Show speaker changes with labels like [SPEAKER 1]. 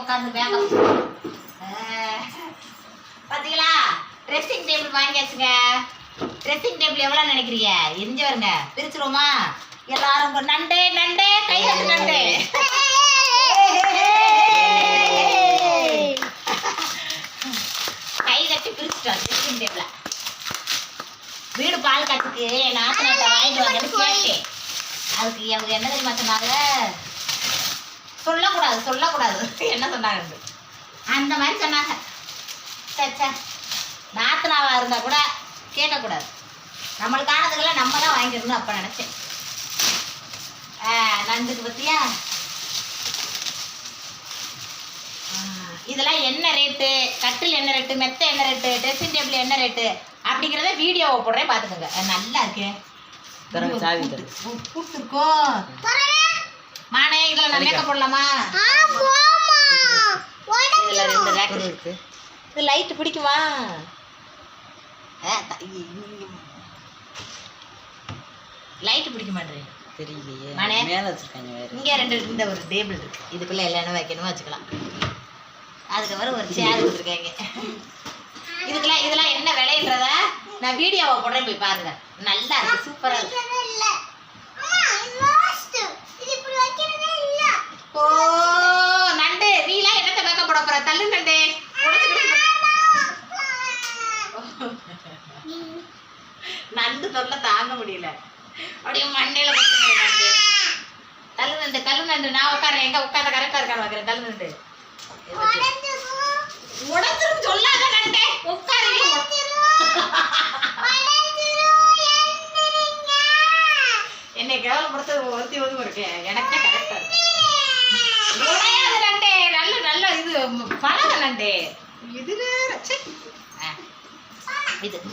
[SPEAKER 1] உட்காந்து வேகம். பாத்தீங்களா, ட்ரெஸ்ஸிங் டேபிள் வாங்கியாச்சுங்க. ட்ரெஸ்ஸிங் டேபிள் எவ்வளோ நினைக்கிறீங்க? எரிஞ்சு வருங்க, பிரிச்சுருவோமா? எல்லாரும் நண்டு நண்டு கையெழுத்து நண்டு. கை கட்டி பிரிச்சுட்டோம் ட்ரெஸ்ஸிங் டேபிள. வீடு பால் காய்ச்சிக்கு நாத்தனத்தை வாங்கிட்டு வாங்கன்னு கேட்டேன். அதுக்கு அவங்க என்ன தெரியுமா சொன்னாங்க? சொல்லக்கூடாது என்ன சொன்னாங்க அந்த மாதிரி சொன்னாங்க. சச்சா, நாத்தனாவா இருந்தா கூட கேட்கக்கூடாது. நம்மளுக்கானதுக்கெல்லாம் நம்ம தான் வாங்கிடணும் அப்ப நினைச்சேன். நண்டுக்கு பத்தியா இதெல்லாம் என்ன ரேட்டு, கட்டில் என்ன ரேட்டு, மெத்த என்ன ரேட்டு, ட்ரெஸ்ஸிங் டேபிள் என்ன ரேட்டு அப்படிங்கிறத வீடியோவை போடுறேன் பார்த்துக்கோங்க. நல்லா இருக்கு. கூப்பிட்டுருக்கோ மானே, இதில் நான் மேக்கப் போடலாமா? இதில் 2 ரேக் இருக்கு. இது லைட்டு பிடிக்குமா? லைட்டு பிடிக்க மாட்டேன் தெரியலையே. மேலே வச்சுருக்காங்க. இங்கே 2 இந்த ஒரு டேபிள் இருக்கு. இதுக்குள்ளே எல்லாமே வைக்கணுமா வச்சுக்கலாம். அதுக்கப்புறம் ஒரு சேர் கொடுத்துருக்காங்க. இதெல்லாம் என்ன விலைன்றத நான் வீடியோவை போடுறேன், போய் பாருங்க. நல்லா இருக்கு, சூப்பரா இருக்கு. ஓ நண்டு, நீலாம் என்னத்தை மேக்கப் போட போற? தள்ளு நண்டு. நண்டு தொல்லை தாங்க முடியல. அப்படியே மண்டையில கொடுத்துங்க நண்டு. தள்ளு நண்டு, கல்லு நண்டு. நான் உட்காரேன், எங்க உட்கார்ந்த கரெக்டா இருக்கான்னு வைக்கிறேன். தள்ளு நண்டு. உடஞ்சிரும் சொல்லாத நண்டே, உட்காருங்க. என்னை கேவலப்படுத்த ஒருத்தி இருக்கேன். எனக்கே கரெக்டா இருக்கு. உடையாத நண்டே, நல்ல இது பழக நண்டே. இது இது